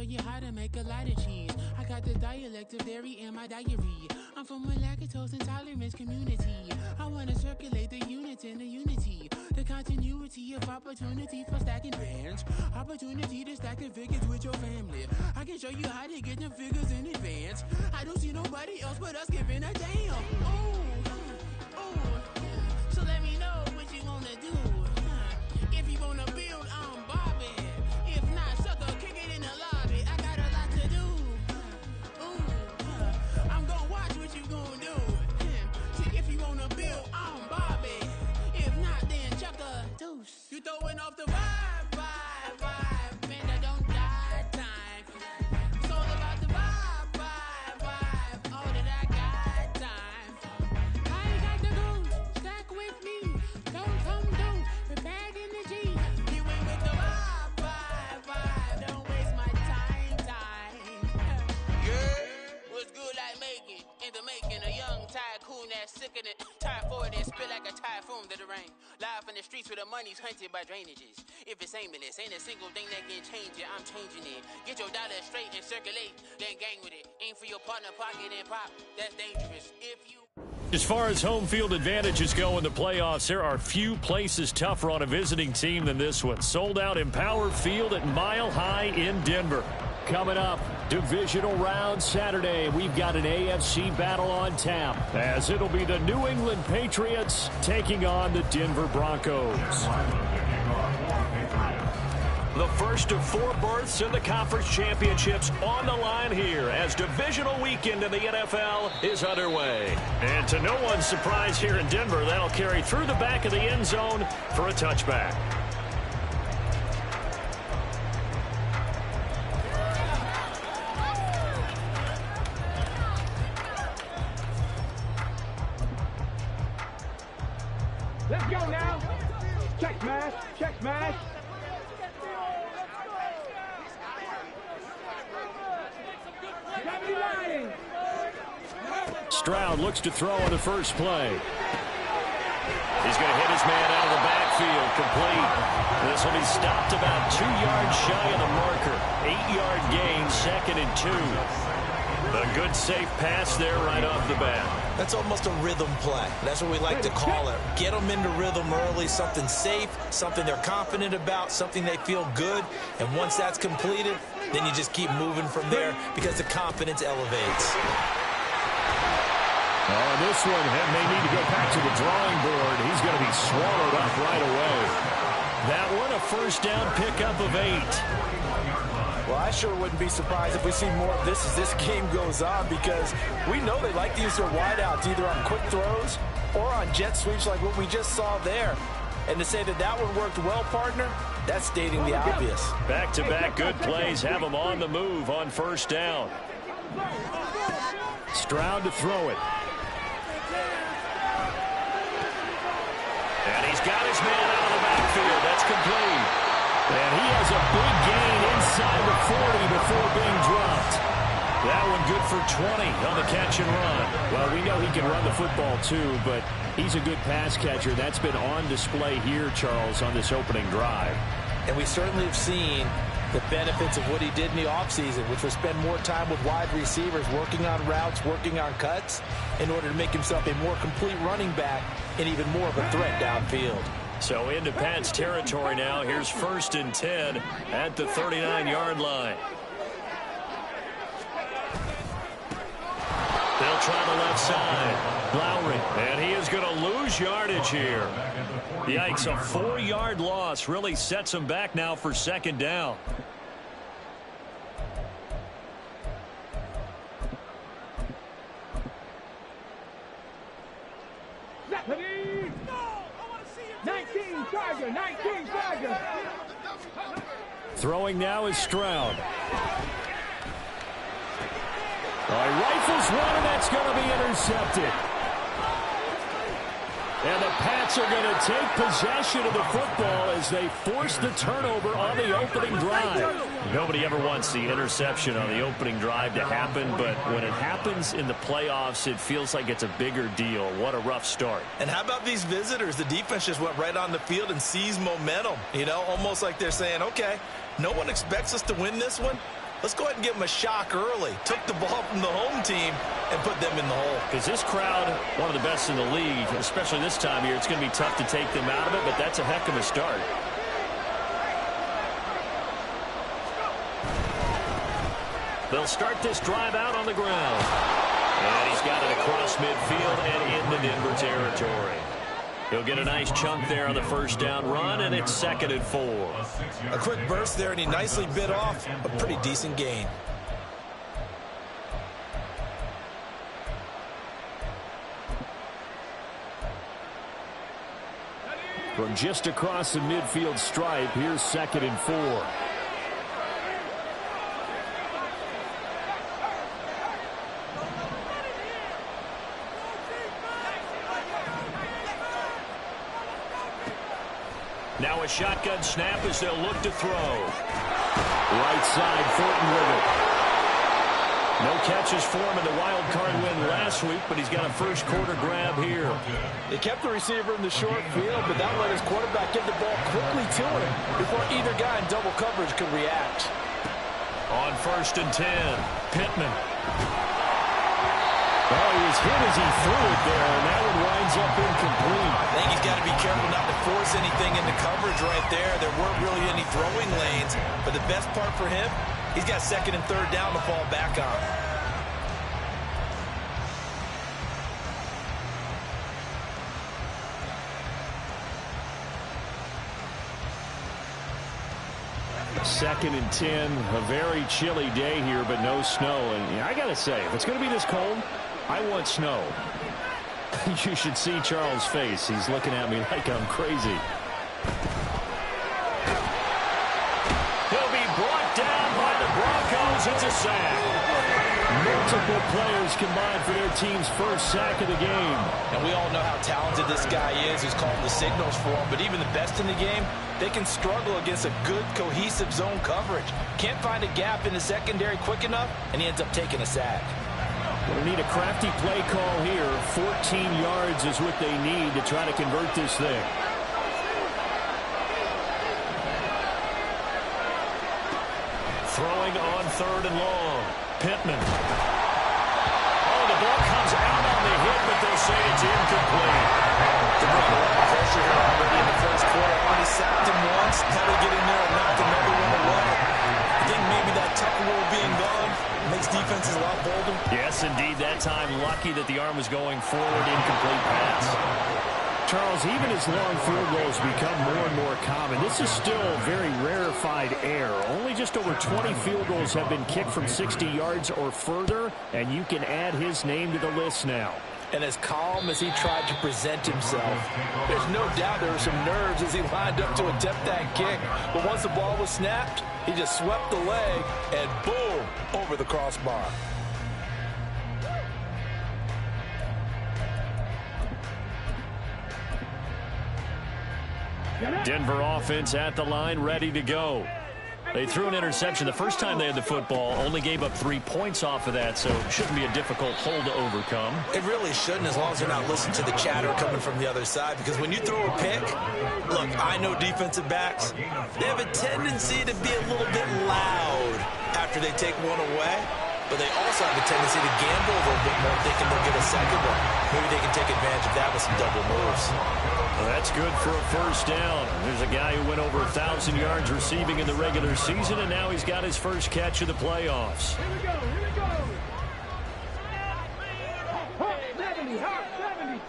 show you how to make a lot of cheese. I got the dialect of dairy in my diary. I'm from a lactose intolerance community. I wanna circulate the units in the unity. The continuity of opportunity for stacking bands. Opportunity to stack the figures with your family. I can show you how to get them figures in advance. I don't see nobody else but us giving a damn. So let me know what you wanna do. If you wanna build, I'm Bobby. If not, sucker, kick it in the lobby. I got a lot to do. I'm gonna watch what you gonna do. See, if you wanna build, I'm Bobby. If not, then chuck a deuce. You throwing off the vibe, man, I don't die time. It's all about the vibe, all that I got time. I ain't got the goose, stack with me. Don't come through with bad energy. You ain't with the vibe, don't waste my time. Yeah, what's good like making? In the making, a young tycoon that's sick of it. Tired for it and spit like a typhoon to the rain. Live in the streets where the money's hunted by drainages. If it's aimless, ain't a single thing that can change it. I'm changing it. Get your dollar straight and circulate, then gang with it. Aim for your partner, pocket and pop. That's dangerous. If you... As far as home field advantages go in the playoffs, there are few places tougher on a visiting team than this one. Sold out Empower Field at Mile High in Denver. Coming up, divisional round Saturday. We've got an AFC battle on tap, as it'll be the New England Patriots taking on the Denver Broncos. The first of 4 berths in the conference championships on the line here as divisional weekend in the NFL is underway. And to no one's surprise here in Denver, that'll carry through the back of the end zone for a touchback. Let's go now. Check smash. Check smash. Stroud looks to throw on the first play. He's going to hit his man out of the backfield, complete. This will be stopped about 2 yards shy of the marker. 8-yard gain, 2nd and 2. A good safe pass there right off the bat. That's almost a rhythm play. That's what we like to call it. Get them into rhythm early, something safe, something they're confident about, something they feel good. And once that's completed, then you just keep moving from there because the confidence elevates. Oh, this one may need to go back to the drawing board. He's going to be swallowed up right away. That one, a first down pickup of 8. Well, I sure wouldn't be surprised if we see more of this as this game goes on, because we know they like to use their wideouts either on quick throws or on jet sweeps like what we just saw there. And to say that that one worked well, partner, that's stating the obvious. Back-to-back good plays have them on the move on first down. Stroud to throw it. And he's got his man out of the backfield. That's complete. And he has a big gain inside the 40 before being dropped. That one good for 20 on the catch and run. Well, we know he can run the football too, but he's a good pass catcher. That's been on display here, Charles, on this opening drive. And we certainly have seen the benefits of what he did in the offseason, which was spend more time with wide receivers, working on routes, working on cuts, in order to make himself a more complete running back and even more of a threat downfield. So into Pat's territory now. Here's 1st and 10 at the 39-yard line. They'll try the left side. Lowry, and he is going to lose yardage here. Yikes, a 4-yard loss really sets him back now for 2nd down. Please. 19 Charger. Throwing now is Stroud. He rifles one, and that's going to be intercepted. And the Pats are going to take possession of the football as they force the turnover on the opening drive. Nobody ever wants the interception on the opening drive to happen, but when it happens in the playoffs, it feels like it's a bigger deal. What a rough start. And how about these visitors? The defense just went right on the field and seized momentum. You know, almost like they're saying, okay, no one expects us to win this one. let's go ahead and give them a shock early. Took the ball from the home team and put them in the hole. Because this crowd, one of the best in the league, especially this time of year, it's going to be tough to take them out of it, but that's a heck of a start. They'll start this drive out on the ground. And he's got it across midfield and into Denver territory. He'll get a nice chunk there on the first down run, and it's 2nd and 4. A quick burst there, and he nicely bit off a pretty decent gain. From just across the midfield stripe, here's 2nd and 4. Now a shotgun snap as they'll look to throw. Right side, Thornton with it. No catches for him in the wild card win last week, but he's got a first quarter grab here. They kept the receiver in the short field, but that let his quarterback get the ball quickly to him before either guy in double coverage could react. On 1st and 10, Pittman. Oh, he was hit as he threw it there, and that one winds up incomplete. I think he's got to be careful not to force anything into coverage right there. There weren't really any throwing lanes, but the best part for him, he's got 2nd and 3rd down to fall back on. Second and 10, a very chilly day here, but no snow. And I got to say, if it's going to be this cold, I want snow. You should see Charles' face. He's looking at me like I'm crazy. He'll be brought down by the Broncos. It's a sack. Multiple players combined for their team's first sack of the game. And we all know how talented this guy is who's calling the signals for him. But even the best in the game, they can struggle against a good, cohesive zone coverage. Can't find a gap in the secondary quick enough, and he ends up taking a sack. We'll need a crafty play call here. 14 yards is what they need to try to convert this thing. Throwing on 3rd and long. Pittman. Oh, the ball comes out on the hit, but they'll say it's incomplete. They're bringing a lot of pressure here already in the first quarter. Already sacked him once. Had to get in there and knock another one away. I think maybe that tuck rule being gone makes defenses a lot bolder. Yes, indeed. That time, lucky that the arm was going forward. Incomplete pass. Charles, even as long field goals become more and more common, this is still very rarefied air. Only just over 20 field goals have been kicked from 60 yards or further, and you can add his name to the list now. And as calm as he tried to present himself, there's no doubt there were some nerves as he lined up to attempt that kick. But once the ball was snapped, he just swept the leg and boom, over the crossbar. Denver offense at the line, ready to go. They threw an interception the first time they had the football, only gave up 3 points off of that, so it shouldn't be a difficult hole to overcome. It really shouldn't, as long as they're not listening to the chatter coming from the other side, because when you throw a pick, look, I know defensive backs, they have a tendency to be a little bit loud after they take one away, but they also have a tendency to gamble a little bit more, thinking they'll get a second one. Maybe they can take advantage of that with some double moves. Well, that's good for a first down. There's a guy who went over 1,000 yards receiving in the regular season, and now he's got his first catch of the playoffs. Here we go, here we go. 70, 70.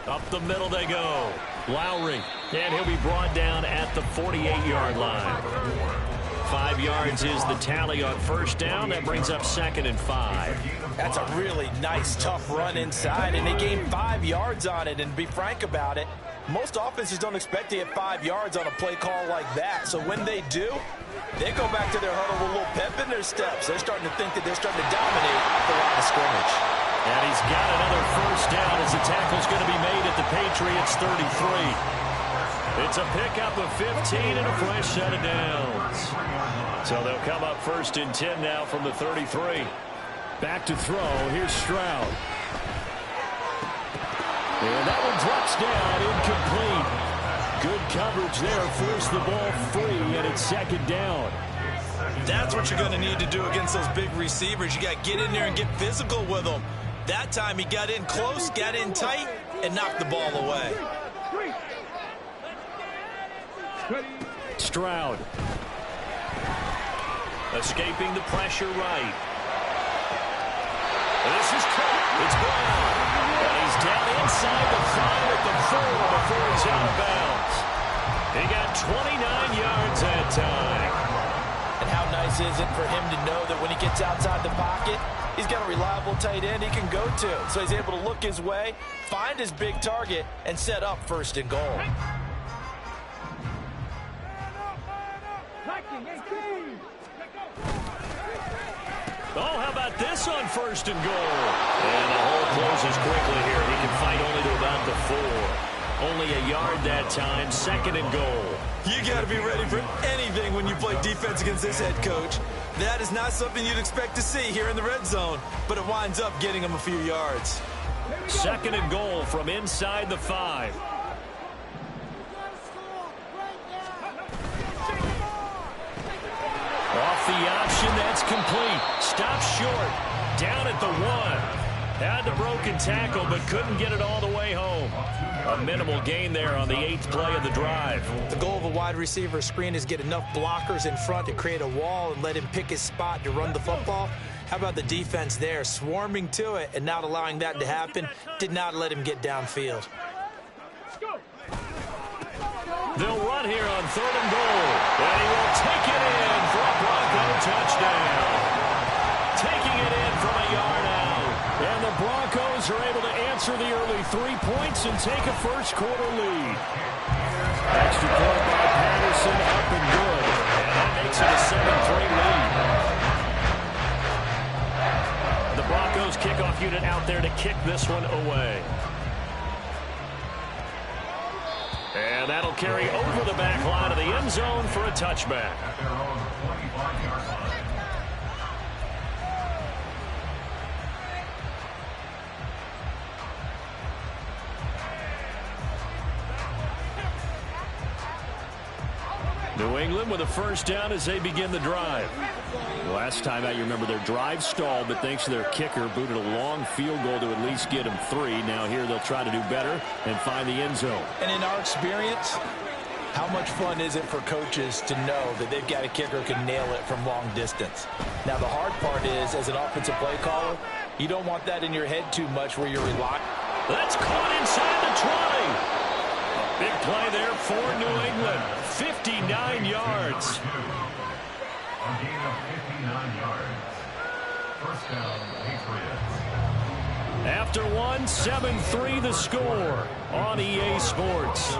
Up the middle they go. Lowry, and he'll be brought down at the 48-yard line. 5 yards is the tally on first down. That brings up 2nd and 5. That's a really nice, tough run inside, and they gained 5 yards on it. And to be frank about it, most offenses don't expect to get 5 yards on a play call like that. So when they do, they go back to their huddle with a little pep in their steps. They're starting to think that they're starting to dominate the line of scrimmage. And he's got another first down as the tackle's going to be made at the Patriots 33. It's a pickup of 15 and a fresh set of downs. So they'll come up 1st and 10 now from the 33. Back to throw. Here's Stroud. And that one drops down, incomplete. Good coverage there, forced the ball free, and it's 2nd down. That's what you're going to need to do against those big receivers. You got to get in there and get physical with them. That time he got in close, got in tight, and knocked the ball away. Stroud. Escaping the pressure right. This is caught. It's Brown. And he's down inside the 5 at the 4 before he's out of bounds. He got 29 yards that time. And how nice is it for him to know that when he gets outside the pocket, he's got a reliable tight end he can go to. So he's able to look his way, find his big target, and set up 1st and goal. Oh, how about this on 1st and goal? And the hole closes quickly here. He can fight only to about the 4. Only a yard that time, 2nd and goal. You got to be ready for anything when you play defense against this head coach. That is not something you'd expect to see here in the red zone, but it winds up getting him a few yards. 2nd and goal from inside the 5. Off the option, that's complete. Stops short. Down at the 1. Had the broken tackle, but couldn't get it all the way home. A minimal gain there on the 8th play of the drive. The goal of a wide receiver screen is get enough blockers in front to create a wall and let him pick his spot to run the football. How about the defense there, swarming to it and not allowing that to happen? Did not let him get downfield. They'll run here on 3rd and goal. And he will take it in for a Bronco touchdown. Taking it in from a yard out. And the Broncos are able to answer the early 3 points and take a first-quarter lead. Extra point by Patterson, up and good. And that makes it a 7-3 lead. The Broncos kickoff unit out there to kick this one away. And that'll carry over the back line of the end zone for a touchback. New England with a first down as they begin the drive. Last time out, you remember their drive stalled, but thanks to their kicker, booted a long field goal to at least get them 3. Now here they'll try to do better and find the end zone. And in our experience, how much fun is it for coaches to know that they've got a kicker who can nail it from long distance? Now the hard part is, as an offensive play caller, you don't want that in your head too much where you're relying. That's caught inside the 20. Big play there for New England. 59 yards. A gain of 59 yards. First down, Patriots. After 1, 7-3 the score on EA Sports.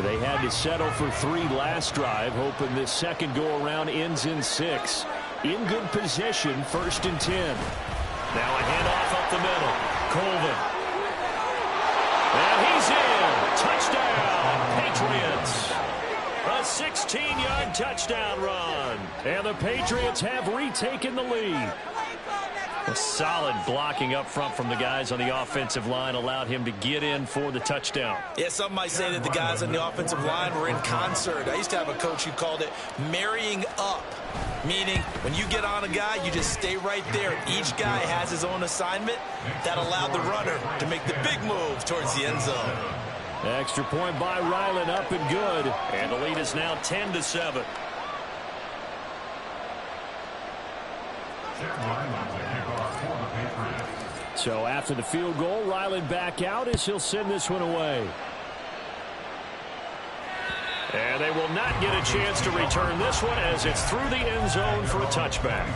They had to settle for 3 last drive, hoping this second go-around ends in 6. In good position, 1st and 10. Now a handoff up the middle. Colvin. And he's in. Touchdown, Patriots. A 16-yard touchdown run. And the Patriots have retaken the lead. A solid blocking up front from the guys on the offensive line allowed him to get in for the touchdown. Yeah, some might say that the guys on the offensive line were in concert. I used to have a coach who called it marrying up, meaning when you get on a guy, you just stay right there. Each guy has his own assignment. That allowed the runner to make the big move towards the end zone. Extra point by Ryland, up and good. And the lead is now 10-7. So after the field goal, Ryland back out as he'll send this one away. And they will not get a chance to return this one as it's through the end zone for a touchback.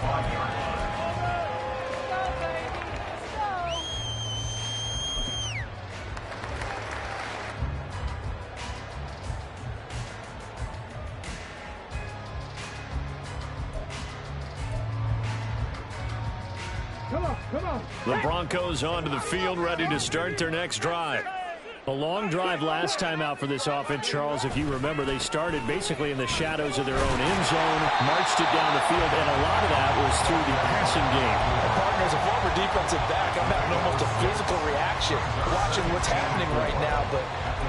The Broncos onto the field, ready to start their next drive. A long drive last time out for this offense, Charles. If you remember, they started basically in the shadows of their own end zone, marched it down the field, and a lot of that was through the passing game. Partner, as a former defensive back, I'm having almost a physical reaction watching what's happening right now. But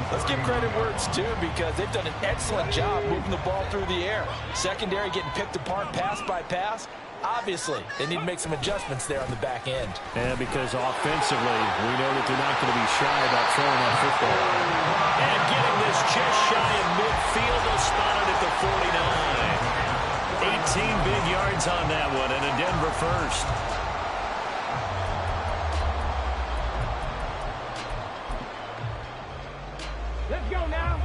let's give credit where it's due, because they've done an excellent job moving the ball through the air. Secondary getting picked apart pass by pass. Obviously, they need to make some adjustments there on the back end. Yeah, because offensively, we know that they're not going to be shy about throwing that football. And getting this just shy of midfield, they'll spot it at the 49. 18 big yards on that one, and a Denver first. Let's go now.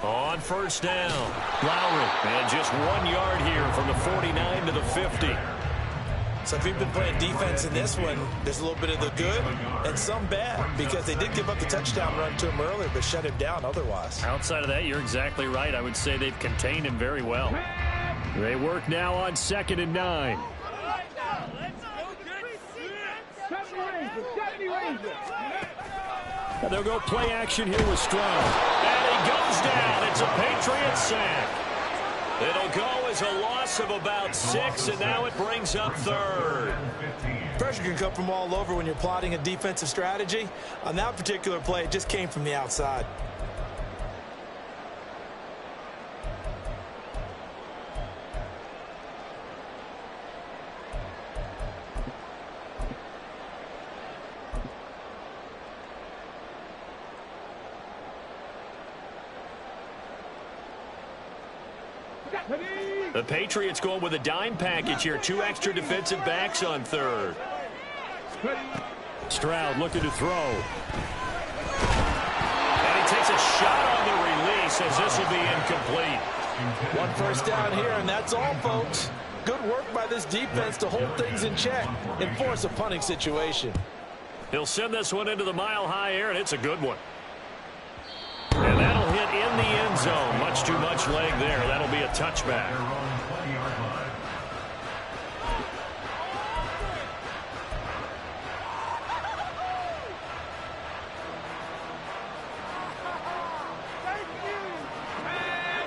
On first down, Lowry, and just 1 yard here from the 49 to the 50. So if you've been playing defense in this one, there's a little bit of the good and some bad, because they did give up the touchdown run to him earlier, but shut him down otherwise. Outside of that, you're exactly right. I would say they've contained him very well. They work now on 2nd and 9. 70 Rangers. And they'll go play action here with Stroud. And he goes down. It's a Patriot sack. It'll go as a loss of about 6, and now it brings up 3rd. Pressure can come from all over when you're plotting a defensive strategy. On that particular play, it just came from the outside. The Patriots going with a dime package here. 2 extra defensive backs on 3rd. Stroud looking to throw. And he takes a shot on the release, as this will be incomplete. 1 first down here, and that's all, folks. Good work by this defense to hold things in check and force a punting situation. He'll send this one into the mile-high air, and it's a good one. And that'll hit in the end zone. Much too much leg there. That'll be a touchback.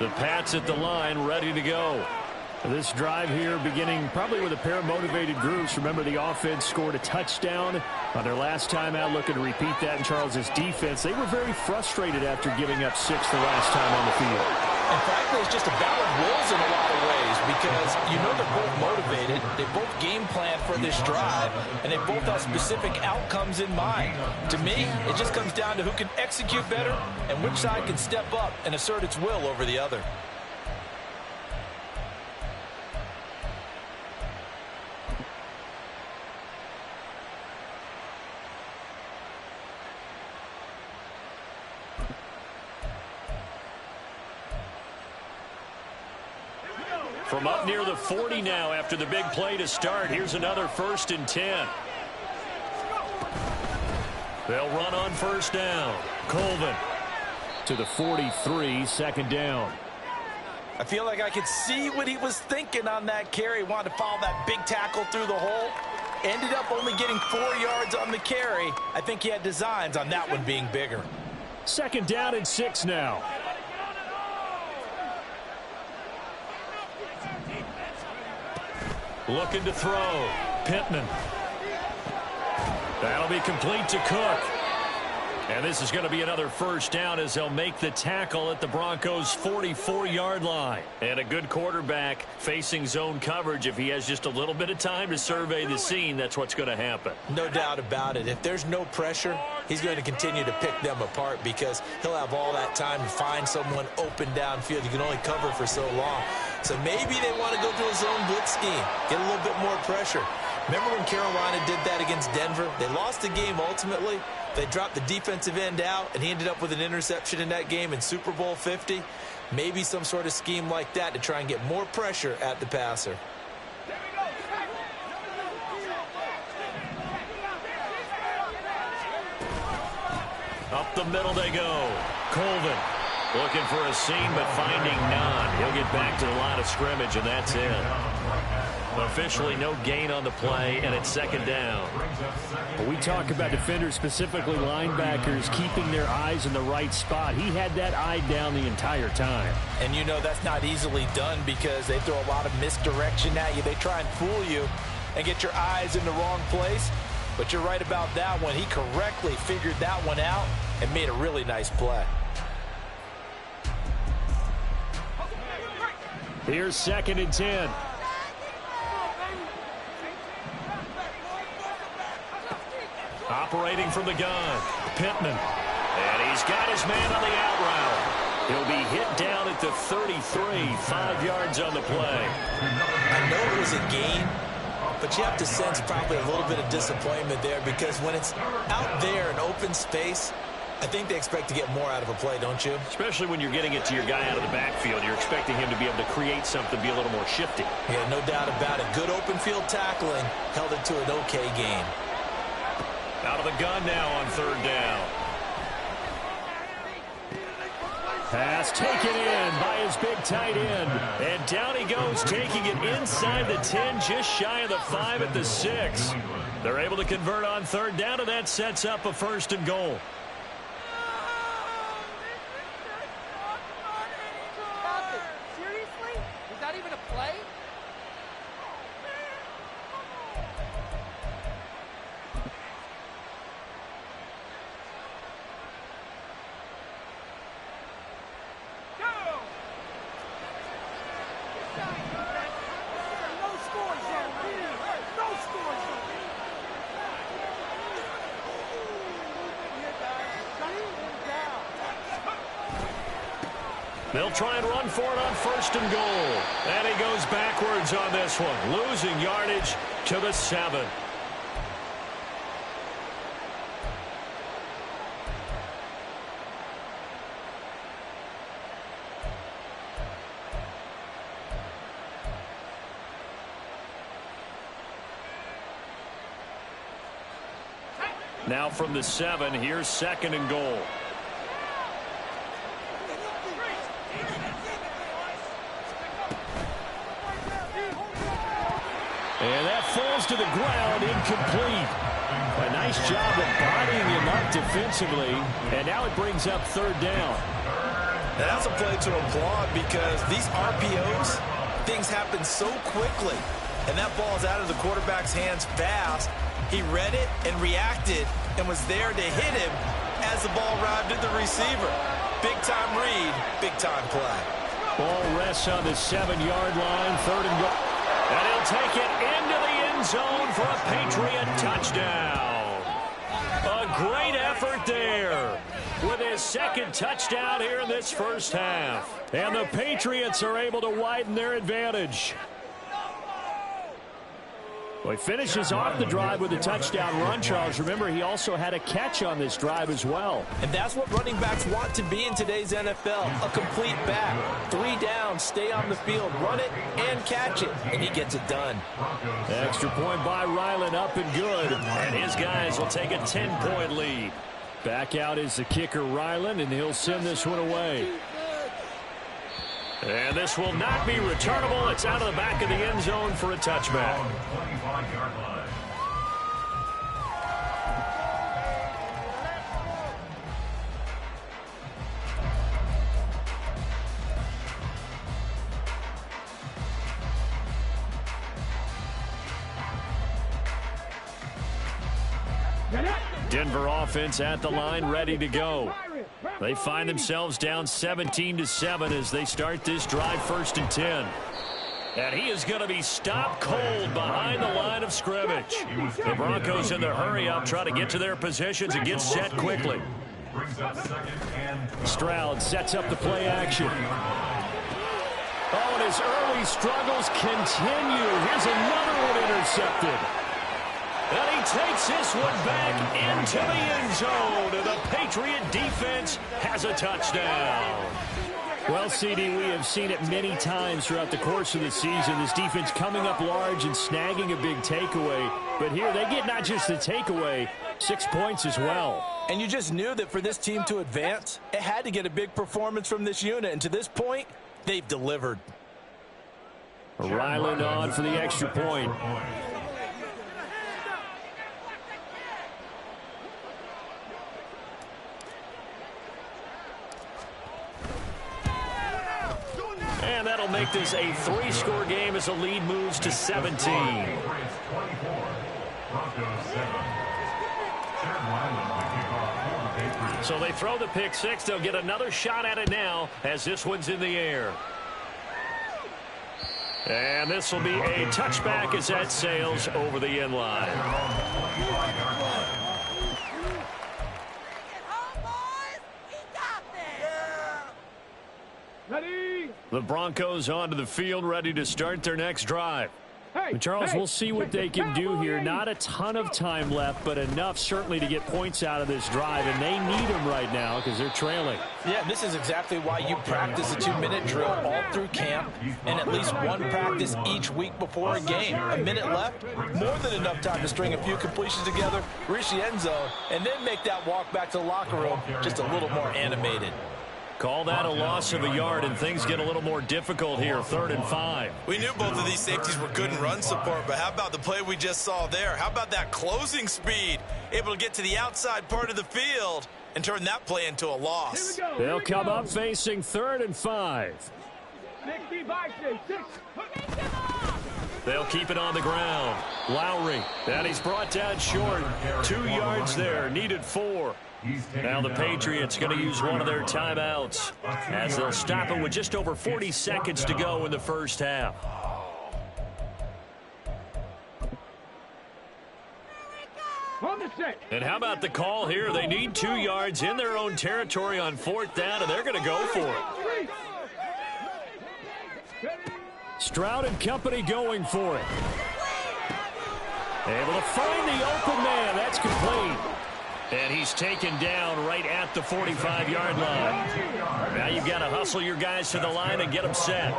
The Pats at the line, ready to go. This drive here beginning probably with a pair of motivated groups. Remember, the offense scored a touchdown on their last time out. Looking to repeat that in Charles's defense. They were very frustrated after giving up 6 the last time on the field. And frankly, it's just a battle of wills in a lot of ways, because you know they're both motivated. They both game plan for this drive, and they both have specific outcomes in mind. To me, it just comes down to who can execute better and which side can step up and assert its will over the other. From up near the 40 now after the big play to start. Here's another 1st and 10. They'll run on first down. Colvin to the 43, 2nd down. I feel like I could see what he was thinking on that carry. Wanted to follow that big tackle through the hole. Ended up only getting 4 yards on the carry. I think he had designs on that one being bigger. 2nd down and 6 now. Looking to throw. Pittman. That'll be complete to Cook. And this is going to be another first down as they'll make the tackle at the Broncos' 44-yard line. And a good quarterback facing zone coverage. If he has just a little bit of time to survey the scene, that's what's going to happen. No doubt about it. If there's no pressure, he's going to continue to pick them apart, because he'll have all that time to find someone open downfield. You can only cover for so long. So maybe they want to go to a zone blitz scheme, get a little bit more pressure. Remember when Carolina did that against Denver? They lost the game ultimately. They dropped the defensive end out, and he ended up with an interception in that game in Super Bowl 50. Maybe some sort of scheme like that to try and get more pressure at the passer. Up the middle they go. Colvin looking for a seam, but finding none. He'll get back to the line of scrimmage, and that's it. Officially no gain on the play, and it's second down. Well, we talk about defenders, specifically linebackers, keeping their eyes in the right spot. He had that eye down the entire time. And you know that's not easily done because they throw a lot of misdirection at you. They try and fool you and get your eyes in the wrong place. But you're right about that one. He correctly figured that one out and made a really nice play. Here's 2nd and 10. Operating from the gun, Pittman. And he's got his man on the out route. He'll be hit down at the 33, 5 yards on the play. I know it was a gain, but you have to sense probably a little bit of disappointment there because when it's out there in open space, I think they expect to get more out of a play, don't you? Especially when you're getting it to your guy out of the backfield. You're expecting him to be able to create something, be a little more shifty. Yeah, no doubt about it. Good open field tackling held it to an okay gain. Out of the gun now on 3rd down. Pass taken in by his big tight end. And down he goes, taking it inside the 10, just shy of the 5 at the 6. They're able to convert on 3rd down, and that sets up a 1st and goal. Seriously? Was that even a play? They'll try and run for it on 1st and goal. And he goes backwards on this one, losing yardage to the 7. Now from the 7, here's 2nd and goal. And that falls to the ground, incomplete. A nice job of bodying him up defensively, and now it brings up 3rd down. Now that's a play to applaud because these RPOs, things happen so quickly, and that ball's out of the quarterback's hands fast. He read it and reacted and was there to hit him as the ball arrived at the receiver. Big-time read, big-time play. Ball rests on the 7-yard line, 3rd and goal. And he'll take it into the end zone for a Patriot touchdown. A great effort there with his 2nd touchdown here in this first half. And the Patriots are able to widen their advantage. Well, he finishes off the drive with a touchdown run, Charles. Remember, he also had a catch on this drive as well. And that's what running backs want to be in today's NFL, a complete back. 3 down, stay on the field, run it, and catch it, and he gets it done. Extra point by Ryland, up and good. And his guys will take a 10-point lead. Back out is the kicker, Ryland, and he'll send this one away. And this will not be returnable. It's out of the back of the end zone for a touchback. 25-yard line. Denver offense at the line, ready to go. They find themselves down 17-7 as they start this drive, 1st and 10. And he is going to be stopped cold behind the line of scrimmage. The Broncos in the hurry-up try to get to their positions and get set quickly. Stroud sets up the play action. Oh, and his early struggles continue. Here's another one intercepted. And he takes this one back into the end zone. And the Patriot defense has a touchdown. Well, CD, we have seen it many times throughout the course of the season. This defense coming up large and snagging a big takeaway. But here they get not just the takeaway, 6 points as well. And you just knew that for this team to advance, it had to get a big performance from this unit. And to this point, they've delivered. Ryland on for the extra point. And that'll make this a 3-score game as the lead moves to 17. So they throw the pick six. They'll get another shot at it now as this one's in the air. And this will be a touchback as that sails over the end line. The Broncos onto the field, ready to start their next drive. Charles, we'll see what they can do here. Not a ton of time left, but enough certainly to get points out of this drive, and they need them right now because they're trailing. Yeah, this is exactly why you practice a 2-minute drill all through camp and at least one practice each week before a game. A minute left, more than enough time to string a few completions together, reach the end zone, and then make that walk back to the locker room just a little more animated. Call that a loss of a yard, and things get a little more difficult here, 3rd and 5. We knew both of these safeties were good in run support, but how about the play we just saw there? How about that closing speed? Able to get to the outside part of the field and turn that play into a loss. They'll come up facing 3rd and 5. They'll keep it on the ground. Lowry, and he's brought down short. 2 yards there, needed 4. Now the Patriots going to use one of their timeouts as they'll stop it with just over 40 seconds to go in the first half. And how about the call here? They need 2 yards in their own territory on 4th down, and they're going to go for it. Stroud and company going for it. Able to find the open man. That's complete. And he's taken down right at the 45-yard line. Now you've got to hustle your guys to the line and get them set.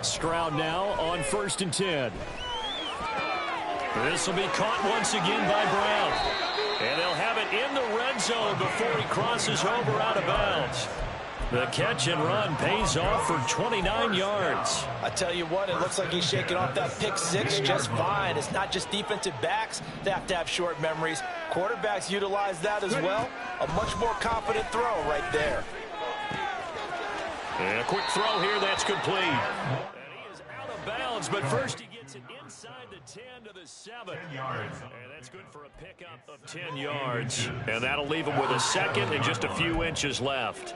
Stroud now on 1st and 10. This will be caught once again by Brown. And they'll have it in the red zone before he crosses over out of bounds. The catch and run pays off for 29 yards. I tell you what, it looks like he's shaking off that pick six just fine. It's not just defensive backs that have to have short memories. Quarterbacks utilize that as well. A much more confident throw right there. And a quick throw here, that's complete. And he is out of bounds, but first he gets it inside the 10 to the 7. And that's good for a pickup of 10 yards. And that'll leave him with a second and just a few inches left.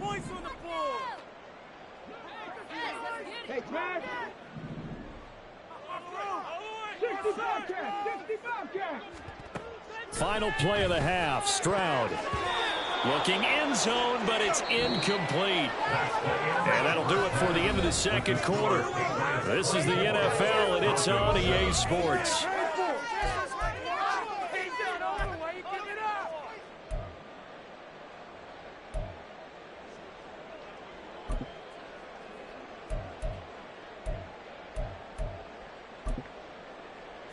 Points on the board. Hey, Jack. 60 Bobcats. Final play of the half. Stroud looking end zone, but it's incomplete. And that'll do it for the end of the second quarter. This is the NFL, and it's on EA Sports.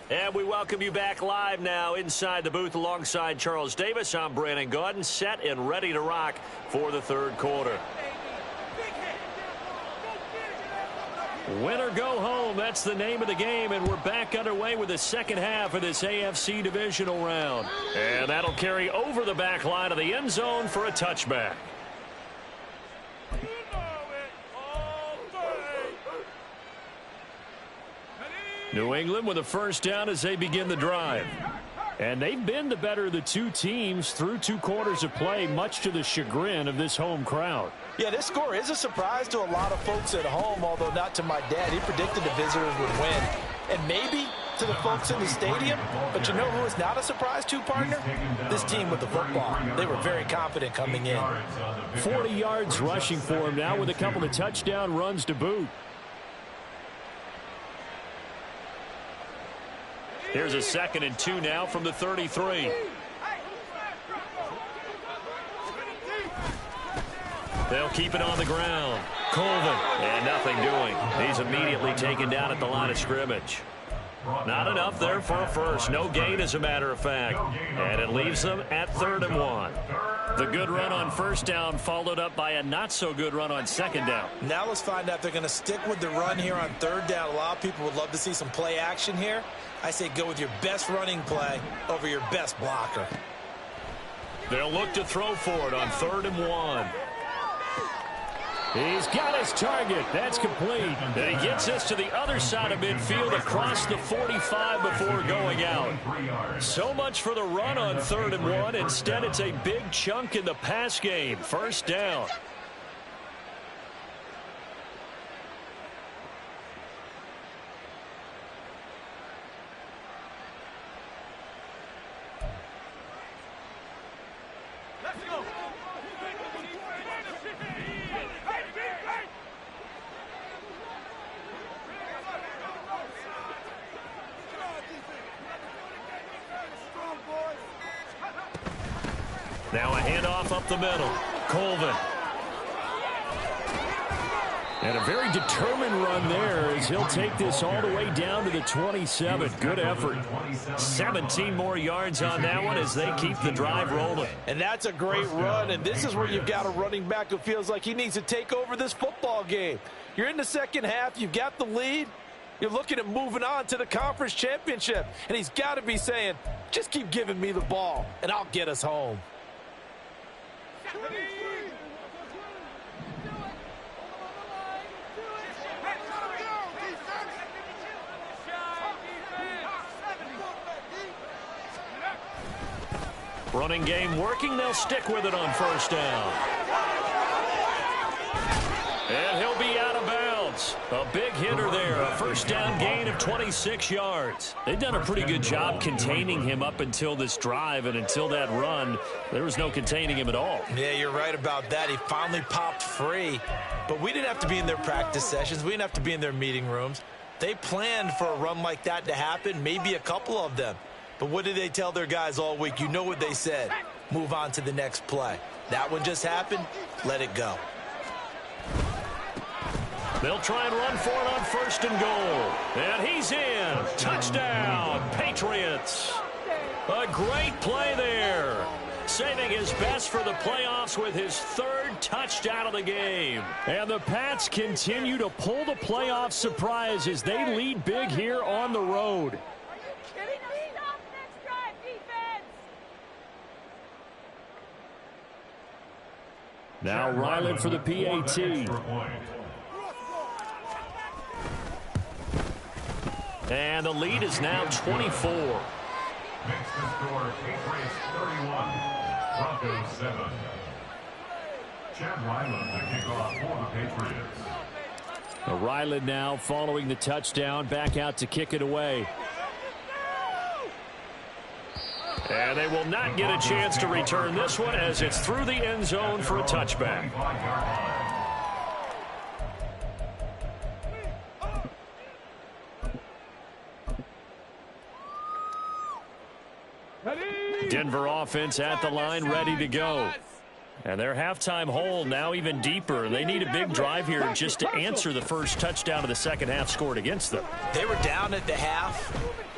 And we welcome you back live now inside the booth alongside Charles Davis. I'm Brandon Gaudin, set and ready to rock for the third quarter. Win or go home, that's the name of the game, and we're back underway with the second half of this AFC divisional round. And that'll carry over the back line of the end zone for a touchback. New England with a first down as they begin the drive. And they've been the better of the two teams through 2 quarters of play, much to the chagrin of this home crowd. Yeah, this score is a surprise to a lot of folks at home, although not to my dad. He predicted the visitors would win. And maybe to the folks in the stadium, but you know who is not a surprise to, partner? This team with the football. They were very confident coming in. 40 yards rushing for him now with a couple of touchdown runs to boot. Here's a 2nd and 2 now from the 33. They'll keep it on the ground. Colvin, and nothing doing. He's immediately taken down at the line of scrimmage. Not enough there for a first. No gain, as a matter of fact. And it leaves them at 3rd and 1. The good run on first down followed up by a not-so-good run on second down. Now let's find out if they're going to stick with the run here on 3rd down. A lot of people would love to see some play action here. I say go with your best running play over your best blocker. They'll look to throw for it on 3rd and 1. He's got his target. That's complete. And he gets us to the other side of midfield across the 45 before going out. So much for the run on 3rd and 1. Instead, it's a big chunk in the pass game. First down. Now a handoff up the middle. Colvin. And a very determined run there as he'll take this all the way down to the 27. Good effort. 17 more yards on that one as they keep the drive rolling. And that's a great run, and this is where you've got a running back who feels like he needs to take over this football game. You're in the second half. You've got the lead. You're looking at moving on to the conference championship, and he's got to be saying, just keep giving me the ball, and I'll get us home. Running game working. They'll stick with it on first down. And he'll be out of bounds. A big hitter there. A first down gain of 26 yards. They've done a pretty good job containing him up until this drive, and until that run, there was no containing him at all. Yeah, you're right about that. He finally popped free. But we didn't have to be in their practice sessions. We didn't have to be in their meeting rooms. They planned for a run like that to happen, maybe a couple of them. But what did they tell their guys all week? You know what they said. Move on to the next play. That one just happened. Let it go. They'll try and run for it on first and goal. And he's in. Touchdown, Patriots. A great play there. Saving his best for the playoffs with his 3rd touchdown of the game. And the Pats continue to pull the playoff surprise as they lead big here on the road. Now Ryland for the PAT. And the lead is now 24. Makes the score Patriots 31, Broncos 7. Chad Ryland to kick off for the Patriots. Ryland now following the touchdown, back out to kick it away. And they will not get a chance to return this one as it's through the end zone for a touchback. Denver offense at the line, ready to go. And their halftime hole now even deeper. They need a big drive here just to answer the first touchdown of the second half scored against them. They were down at the half.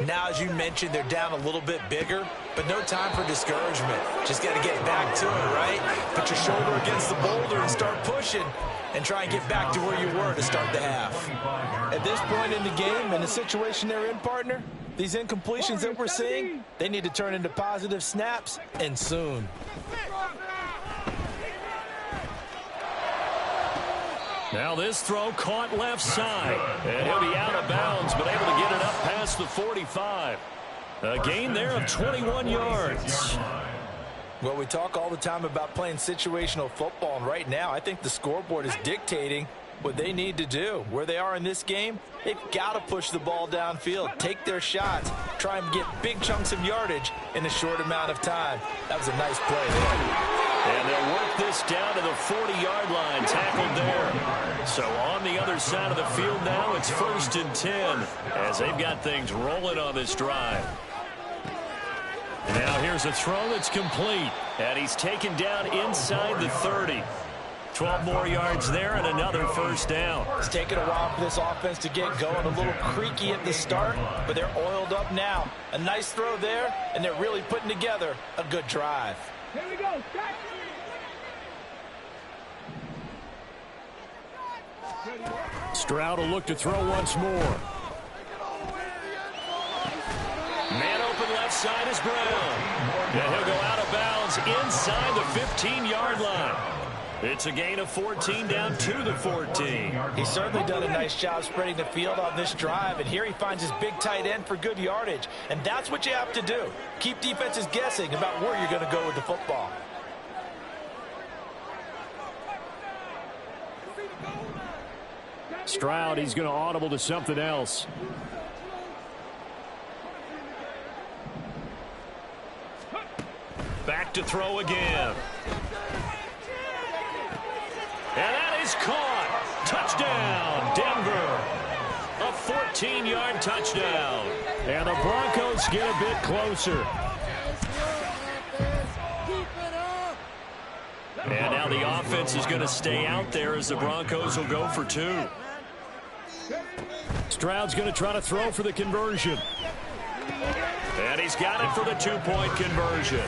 Now, as you mentioned, they're down a little bit bigger, but no time for discouragement. Just got to get back to it, right? Put your shoulder against the boulder and start pushing and try and get back to where you were to start the half. At this point in the game, in the situation they're in, partner, these incompletions that we're seeing, they need to turn into positive snaps, and soon. Now this throw caught left side. And he'll be out of bounds, but able to get it up past the 45. A gain there of 21 yards. Well, we talk all the time about playing situational football, and right now I think the scoreboard is dictating what they need to do. Where they are in this game, they've got to push the ball downfield, take their shots, try and get big chunks of yardage in a short amount of time. That was a nice play there. And they'll work this down to the 40-yard line, tackled there. So on the other side of the field now, it's 1st and 10 as they've got things rolling on this drive. Now here's a throw that's complete, and he's taken down inside the 30. 12 more yards there and another first down. It's taken a while for this offense to get going. A little creaky at the start, but they're oiled up now. A nice throw there, and they're really putting together a good drive. Here we go. Stroud will look to throw once more. Man open left side is Brown. And he'll go out of bounds inside the 15-yard line. It's a gain of 14 down to the 14. He's certainly done a nice job spreading the field on this drive, and here he finds his big tight end for good yardage. And that's what you have to do. Keep defenses guessing about where you're going to go with the football. Stroud, he's going to audible to something else. Back to throw again. And that is caught. Touchdown, Denver. A 14-yard touchdown. And the Broncos get a bit closer. And now the offense is going to stay out there as the Broncos will go for 2. Stroud's going to try to throw for the conversion. And he's got it for the 2-point conversion.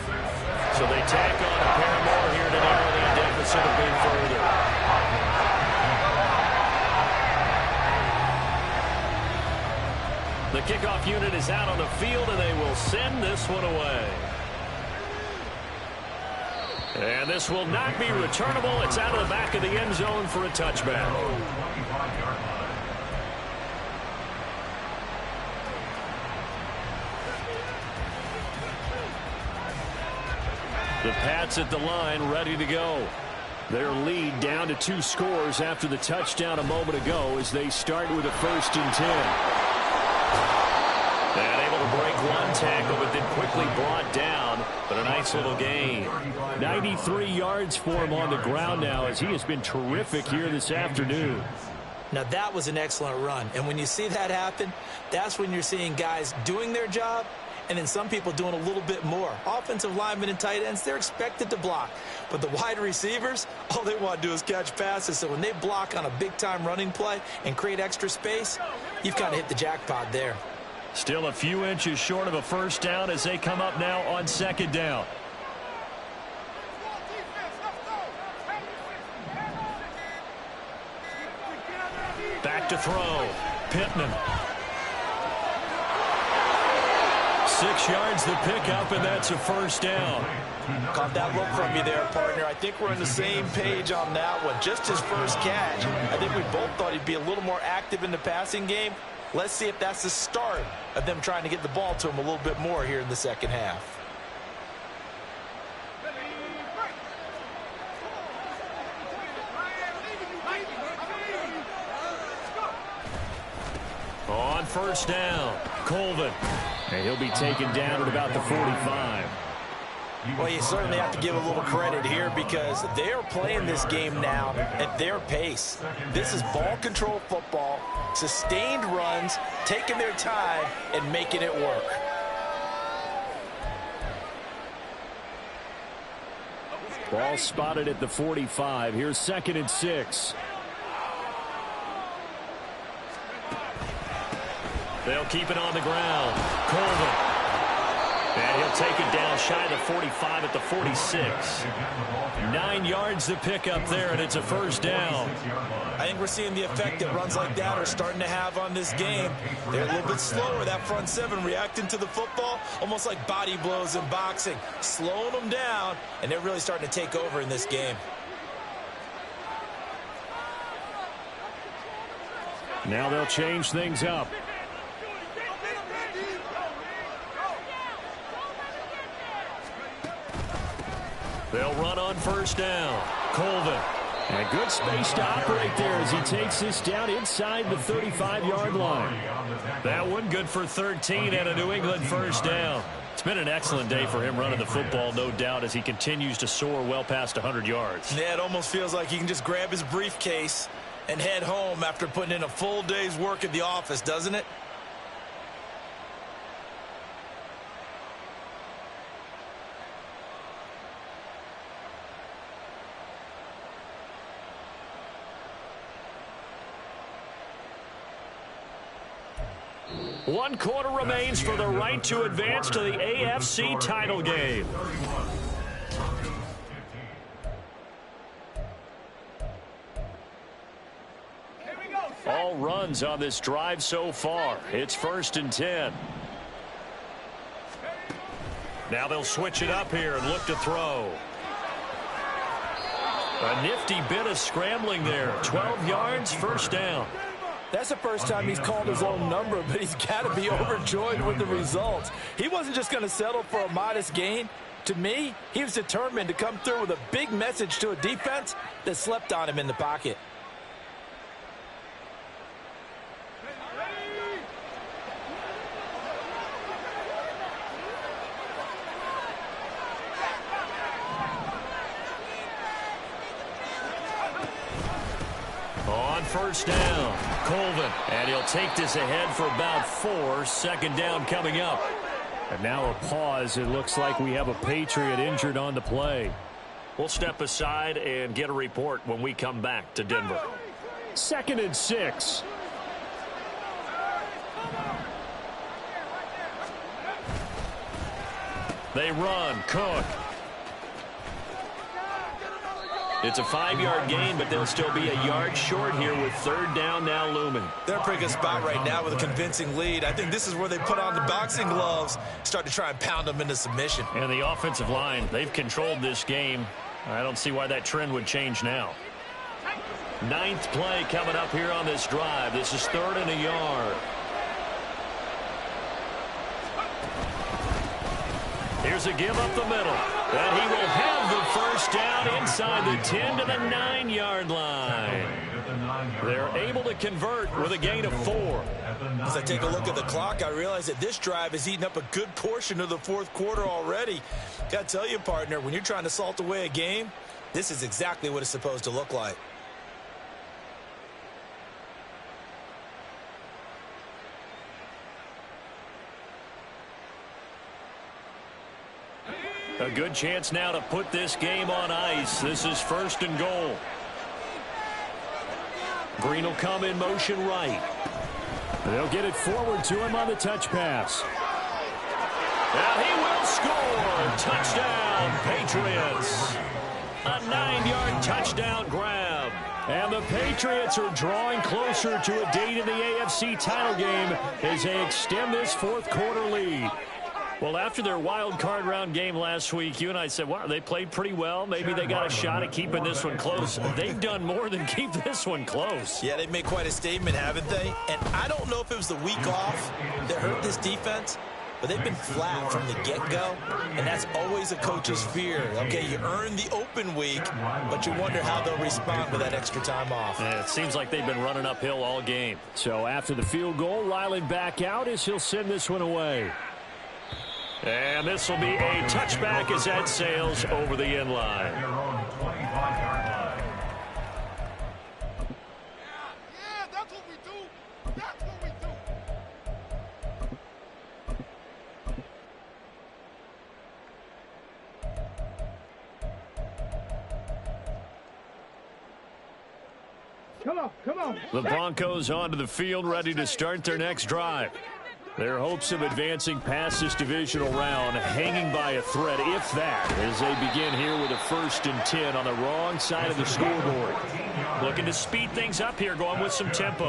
So they tack on a pair more here to narrow that deficit a bit further. The kickoff unit is out on the field, and they will send this one away. And this will not be returnable. It's out of the back of the end zone for a touchback. The Pats at the line, ready to go. Their lead down to 2 scores after the touchdown a moment ago as they start with a 1st and 10. And able to break one tackle, but then quickly brought down. But a nice little gain. 93 yards for him on the ground now as he has been terrific here this afternoon. Now that was an excellent run. And when you see that happen, that's when you're seeing guys doing their job and then some people doing a little bit more. Offensive linemen and tight ends, they're expected to block. But the wide receivers, all they want to do is catch passes. So when they block on a big-time running play and create extra space, you've kind of hit the jackpot there. Still a few inches short of a first down as they come up now on 2nd down. Back to throw. Pittman. 6 yards the pickup, and that's a first down. Caught that look from you there, partner. I think we're on the same page on that one. Just his first catch. I think we both thought he'd be a little more active in the passing game. Let's see if that's the start of them trying to get the ball to him a little bit more here in the second half. On first down, Colvin. And he'll be taken down at about the 45. Well, you certainly have to give a little credit here because they're playing this game now at their pace. This is ball control football, sustained runs, taking their time, and making it work. Ball spotted at the 45. Here's 2nd and 6. They'll keep it on the ground. Colvin. And he'll take it down shy of the 45 at the 46. 9 yards to pick up there, and it's a first down. I think we're seeing the effect that runs like that are starting to have on this game. They're a little bit slower, that front seven, reacting to the football, almost like body blows in boxing, slowing them down, and they're really starting to take over in this game. Now they'll change things up. They'll run on first down. Colvin. And good space to operate there as he takes this down inside the 35-yard line. That one good for 13 and a New England first down. It's been an excellent day for him running the football, no doubt, as he continues to soar well past 100 yards. Yeah, it almost feels like he can just grab his briefcase and head home after putting in a full day's work at the office, doesn't it? 1 quarter remains for the right to advance to the AFC title game. All runs on this drive so far. It's 1st and 10. Now they'll switch it up here and look to throw. A nifty bit of scrambling there. 12 yards, 1st down. That's the first time he's called his own number, but he's got to be overjoyed with the results. He wasn't just going to settle for a modest gain. To me, he was determined to come through with a big message to a defense that slept on him in the pocket. On 1st down, Colvin, and he'll take this ahead for about 4. 2nd down coming up. And now a pause. It looks like we have a Patriot injured on the play. We'll step aside and get a report when we come back to Denver. 2nd and 6. They run. Cook. It's a 5-yard gain, but they'll still be a yard short here with 3rd down now looming. They're in a pretty good spot right now with a convincing lead. I think this is where they put on the boxing gloves, start to try and pound them into submission. And the offensive line, they've controlled this game. I don't see why that trend would change now. 9th play coming up here on this drive. This is 3rd and a yard. Here's a give up the middle. And he will have the 1st down inside the 10 to the 9-yard line. They're able to convert with a gain of 4. As I take a look at the clock, I realize that this drive has eaten up a good portion of the 4th quarter already. Got to tell you, partner, when you're trying to salt away a game, this is exactly what it's supposed to look like. A good chance now to put this game on ice. This is 1st and goal. Green will come in motion right. They'll get it forward to him on the touch pass. And he will score. Touchdown, Patriots. A 9-yard touchdown grab. And the Patriots are drawing closer to a date in the AFC title game as they extend this 4th quarter lead. Well, after their wild card round game last week, you and I said, wow, they played pretty well. Maybe they got a shot at keeping this one close. They've done more than keep this one close. Yeah, they've made quite a statement, haven't they? And I don't know if it was the week off that hurt this defense, but they've been flat from the get-go, and that's always a coach's fear. Okay, you earn the open week, but you wonder how they'll respond with that extra time off. Yeah, it seems like they've been running uphill all game. So after the field goal, Ryland back out as he'll send this one away. And this will be a touchback as that sails over the end line. That's what we do. That's what we do. Come on. The Broncos onto the field, ready to start their next drive. Their hopes of advancing past this divisional round hanging by a thread, if that, as they begin here with a 1st and 10 on the wrong side of the scoreboard. Looking to speed things up here, going with some tempo.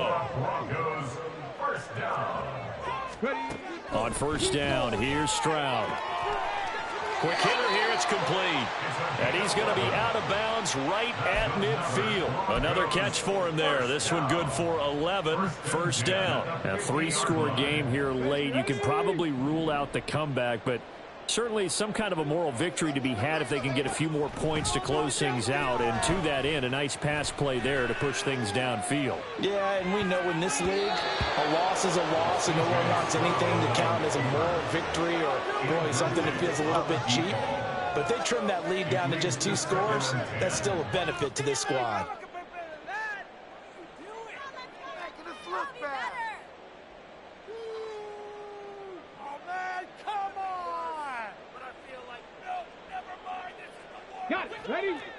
On 1st down, here's Stroud. Quick hitter here, it's complete. And he's going to be out of bounds right at midfield. Another catch for him there. This one good for 11. 1st down. A 3-score game here late. You can probably rule out the comeback, but certainly some kind of a moral victory to be had if they can get a few more points to close things out. And to that end, a nice pass play there to push things downfield. Yeah, and we know in this league, a loss is a loss, and no one wants anything to count as a moral victory or really something that feels a little bit cheap. But they trim that lead down to just 2 scores. That's still a benefit to this squad.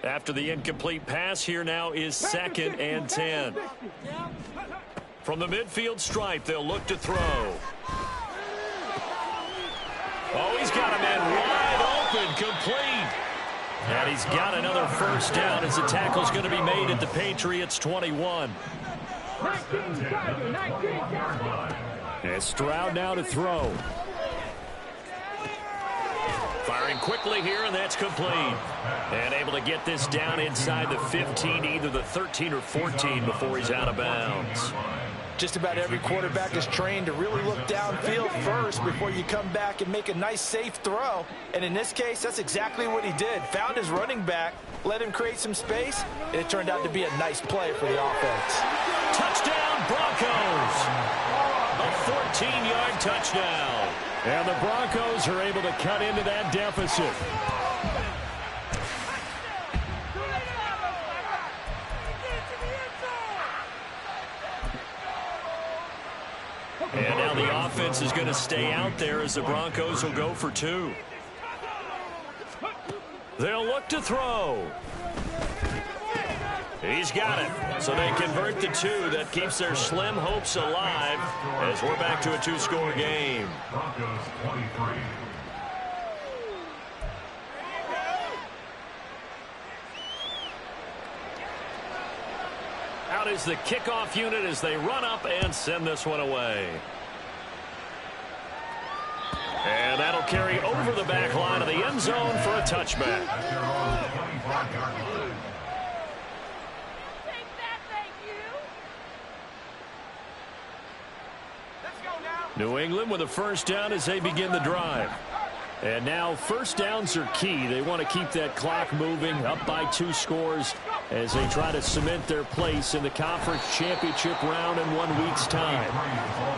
After the incomplete pass, here now is 2nd and 10. From the midfield stripe, they'll look to throw. Oh, he's got a man wide open, complete. And he's got another first down as the tackle's going to be made at the Patriots' 21. And Stroud now to throw. Firing quickly here, and that's complete. And able to get this down inside the 15, either the 13 or 14 before he's out of bounds. Just about every quarterback is trained to really look downfield first before you come back and make a nice, safe throw. And in this case, that's exactly what he did. Found his running back, let him create some space, and it turned out to be a nice play for the offense. Touchdown, Broncos! A 14-yard touchdown. And the Broncos are able to cut into that deficit. And now the offense is going to stay out there as the Broncos will go for 2. They'll look to throw. He's got it. So they convert the 2. That keeps their slim hopes alive as we're back to a 2-score game. Broncos 23. Out is the kickoff unit as they run up and send this one away. And that'll carry over the back line of the end zone for a touchback. New England with a first down as they begin the drive. And now first downs are key. They want to keep that clock moving, up by 2 scores as they try to cement their place in the conference championship round in 1 week's time.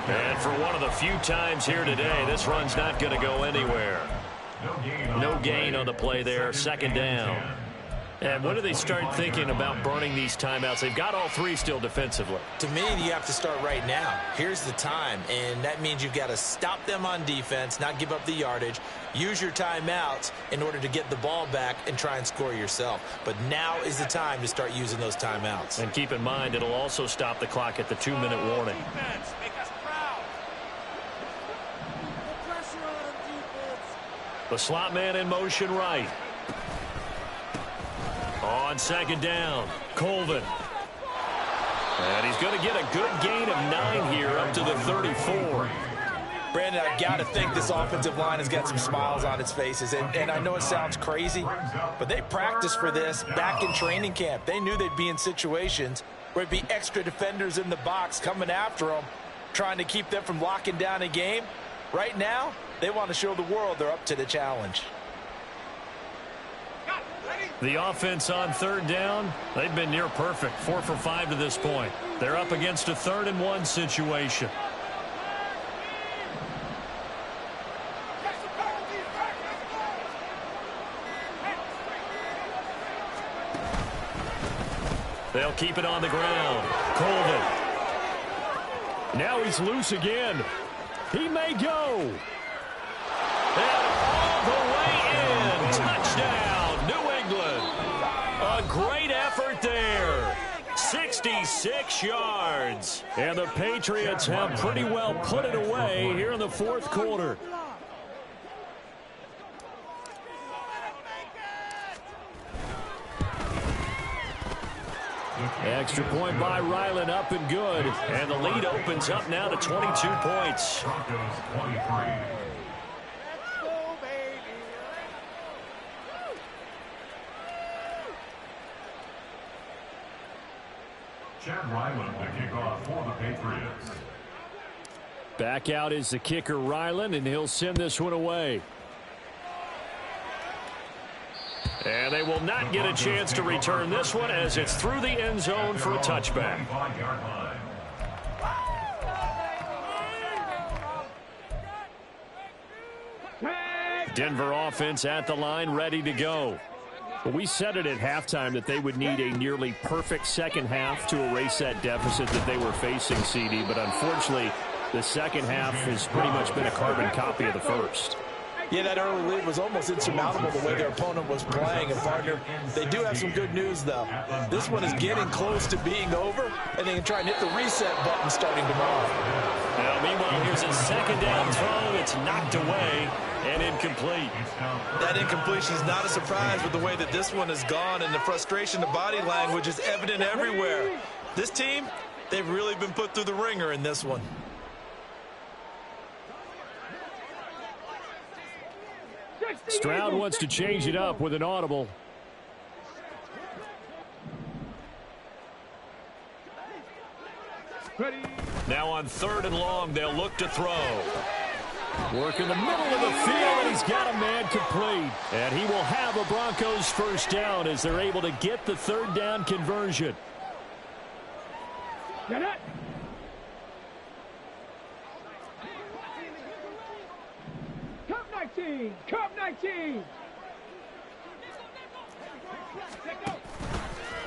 And for one of the few times here today, this run's not going to go anywhere. No gain on the play there, second down. And when do they start thinking about burning these timeouts? They've got all 3 still defensively. To me, you have to start right now. Here's the time, and that means you've got to stop them on defense, not give up the yardage, use your timeouts in order to get the ball back and try and score yourself. But now is the time to start using those timeouts. And keep in mind, it'll also stop the clock at the 2-minute warning. The slot man in motion right. On second down, Colvin. And he's going to get a good gain of 9 here up to the 34. Brandon, I've got to think this offensive line has got some smiles on its faces. And I know it sounds crazy, but they practiced for this back in training camp. They knew they'd be in situations where it'd be extra defenders in the box coming after them, trying to keep them from locking down a game. Right now, they want to show the world they're up to the challenge. The offense on third down, they've been near perfect, 4 for 5 to this point. They're up against a 3rd and 1 situation. They'll keep it on the ground. Colvin. Now he's loose again. He may go. And all the way in. Touchdown. A great effort there. 66 yards. And the Patriots have pretty well put it away here in the 4th quarter. Extra point by Ryland, up and good. And the lead opens up now to 22 points. Broncos 23. Chad Ryland to kick off for the Patriots. Back out is the kicker Ryland, and he'll send this one away. And they will not get a chance to return this one as it's through the end zone for a touchback. Denver offense at the line, ready to go. Well, we said it at halftime that they would need a nearly perfect second half to erase that deficit that they were facing, CD. But unfortunately, the second half has pretty much been a carbon copy of the first. Yeah, that early lead was almost insurmountable the way their opponent was playing. And, partner, they do have some good news, though. This one is getting close to being over, and they can try and hit the reset button starting tomorrow. Now, meanwhile, here's a second down throw. It's knocked away and incomplete. That incompletion is not a surprise with the way that this one has gone, and the frustration, the body language is evident everywhere. This team, they've really been put through the ringer in this one. Stroud wants to change it up with an audible. Now on 3rd and long, they'll look to throw. Work in the middle of the field, and he's got a man complete. And he will have a Broncos first down as they're able to get the 3rd down conversion. Get it. Cup 19. Cup 19.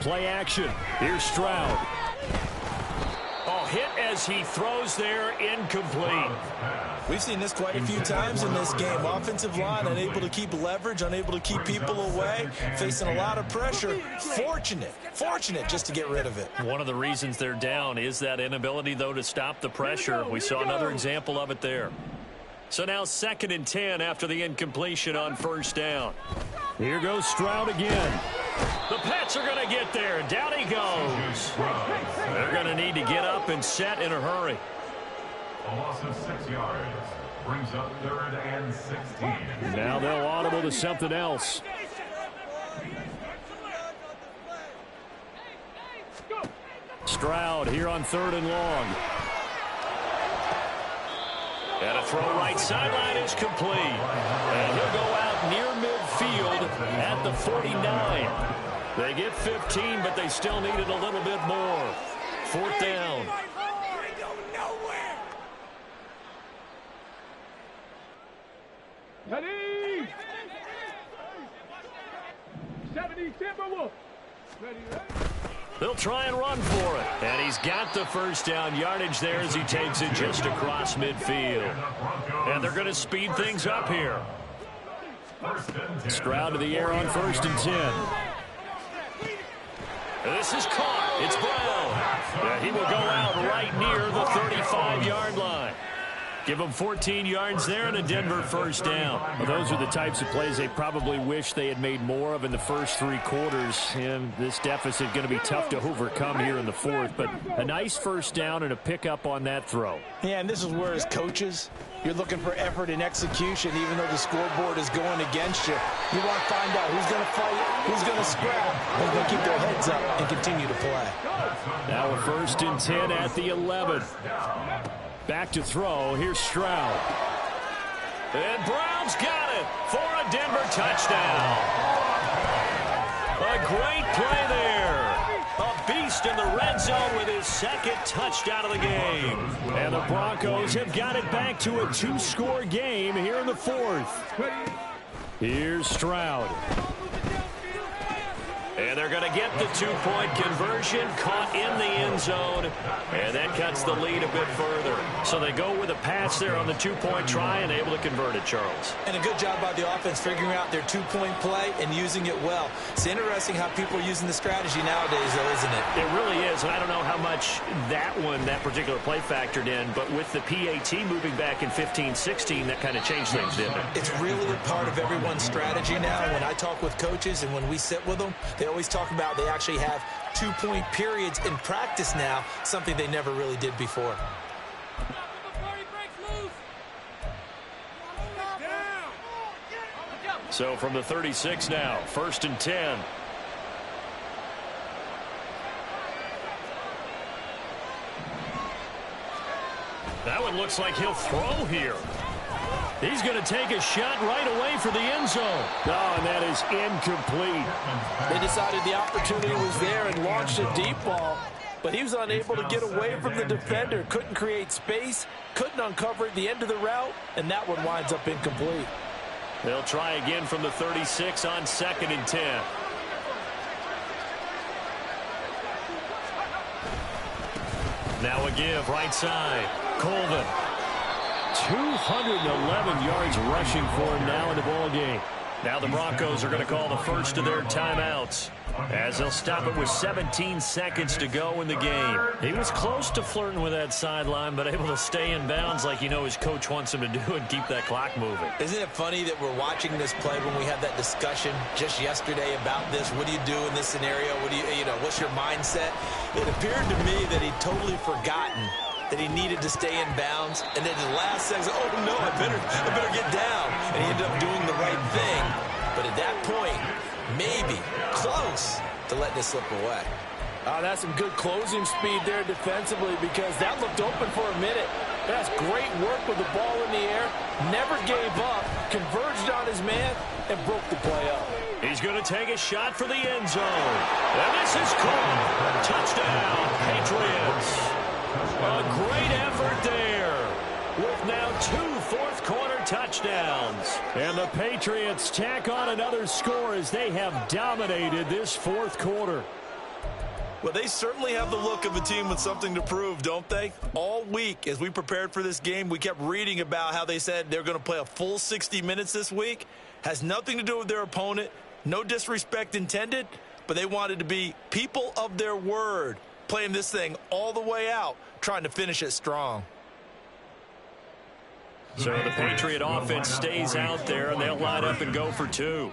Play action. Here's Stroud. Oh, hit as he throws there, incomplete. We've seen this quite a few times in this game. Offensive line unable to keep leverage, unable to keep people away, facing a lot of pressure. Fortunate just to get rid of it. One of the reasons they're down is that inability, though, to stop the pressure. We saw another example of it there. So now 2nd and 10 after the incompletion on 1st down. Here goes Stroud again. The Pats are going to get there. Down he goes. They're going to need to get up and set in a hurry. A loss of 6 yards brings up 3rd and 16. Now they'll audible to something else. Stroud here on 3rd and long. And a throw right sideline is complete. And he'll go out near midfield at the 49. They get 15, but they still needed a little bit more. 4th down. Ready. 70 Timberwolves. Ready. They'll try and run for it. And he's got the first down yardage there as he takes it just across midfield. And they're going to speed things up here. Stroud to the air on 1st and 10. This is caught. It's Brown. Yeah, he will go out right near the 35-yard line. Give them 14 yards there and a Denver first down. Well, those are the types of plays they probably wish they had made more of in the first 3 quarters. And this deficit going to be tough to overcome here in the 4th. But a nice first down and a pickup on that throw. Yeah, and this is where, as coaches, you're looking for effort and execution, even though the scoreboard is going against you. You want to find out who's going to fight, who's going to scrap, who's going to keep their heads up and continue to play. Now a 1st and 10 at the 11. Back to throw. Here's Stroud. And Brown's got it for a Denver touchdown. A great play there. A beast in the red zone with his 2nd touchdown of the game. And the Broncos have got it back to a 2-score game here in the 4th. Here's Stroud. And they're going to get the 2-point conversion, caught in the end zone, and that cuts the lead a bit further. So they go with a pass there on the 2-point try and able to convert it, Charles. And a good job by the offense figuring out their 2-point play and using it well. It's interesting how people are using the strategy nowadays, though, isn't it? It really is, and I don't know how much that particular play factored in, but with the PAT moving back in 15-16, that kind of changed things, didn't it? It's really a part of everyone's strategy now. When I talk with coaches and when we sit with them, they always talk about they actually have 2-point periods in practice now, something they never really did before. So from the 36 now, 1st and 10. That one looks like he'll throw here. He's going to take a shot right away for the end zone. Oh, and that is incomplete. They decided the opportunity was there and launched a deep ball, but he was unable to get away from the defender, couldn't create space, couldn't uncover at the end of the route, and that one winds up incomplete. They'll try again from the 36 on 2nd and 10. Now a give right side. Colvin. 211 yards rushing for him now in the ball game. Now the Broncos are going to call the first of their timeouts, as they'll stop it with 17 seconds to go in the game. He was close to flirting with that sideline, but able to stay in bounds like you know his coach wants him to do and keep that clock moving. Isn't it funny that we're watching this play when we had that discussion just yesterday about this? What do you do in this scenario? What do you know, what's your mindset? It appeared to me that he'd totally forgotten that he needed to stay in bounds, and then the last second, oh no, I better get down. And he ended up doing the right thing. But at that point, maybe close to let this slip away. That's some good closing speed there defensively, because that looked open for a minute. That's great work with the ball in the air. Never gave up, converged on his man, and broke the play up. He's going to take a shot for the end zone. And this is caught. Touchdown, Patriots. A great effort there, with now 2 fourth-quarter touchdowns. And the Patriots tack on another score as they have dominated this fourth quarter. Well, they certainly have the look of a team with something to prove, don't they? All week, as we prepared for this game, we kept reading about how they said they're going to play a full 60 minutes this week. Has nothing to do with their opponent. No disrespect intended, but they wanted to be people of their word, playing this thing all the way out, trying to finish it strong. So the Patriot offense stays out there, and they'll line up and go for 2.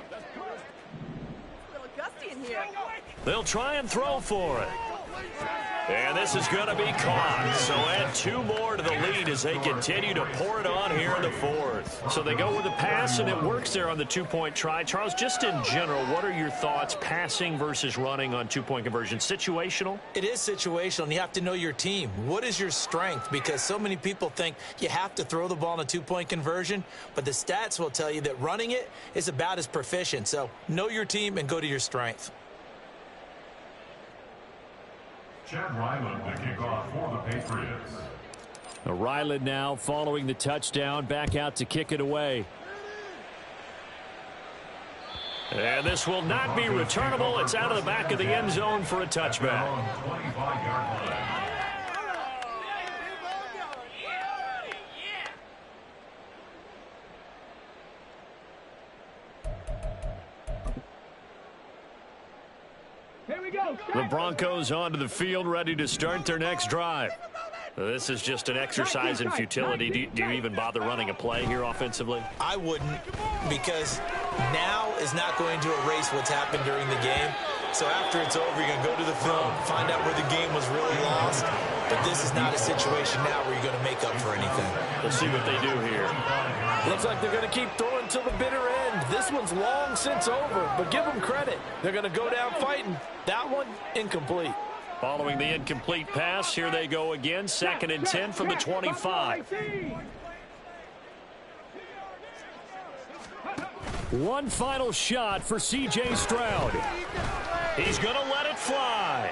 They'll try and throw for it. And this is going to be caught. So add 2 more to the lead as they continue to pour it on here in the fourth. So they go with a pass, and it works there on the 2-point try. Charles, just in general, what are your thoughts passing versus running on 2-point conversion? Situational? It is situational, and you have to know your team. What is your strength? Because so many people think you have to throw the ball in a 2-point conversion, but the stats will tell you that running it is about as proficient. So know your team and go to your strength. Chad Ryland to kick off for the Patriots. Ryland now following the touchdown, back out to kick it away. And this will not be returnable. It's out of the back of the end zone for a touchback. 25-yard line. The Broncos onto the field, ready to start their next drive. This is just an exercise in futility. Do you even bother running a play here offensively? I wouldn't, because now is not going to erase what's happened during the game. So after it's over, you're going to go to the film, find out where the game was really lost. But this is not a situation now where you're going to make up for anything. We'll see what they do here. Looks like they're going to keep throwing till the bitter end. This one's long since over, but give them credit. They're going to go down fighting. That one, incomplete. Following the incomplete pass, here they go again. 2nd and 10 from the 25. One final shot for C.J. Stroud. He's going to let it fly.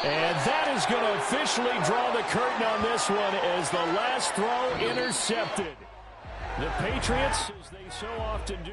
And that is going to officially draw the curtain on this one as the last throw intercepted. The Patriots, as they so often do,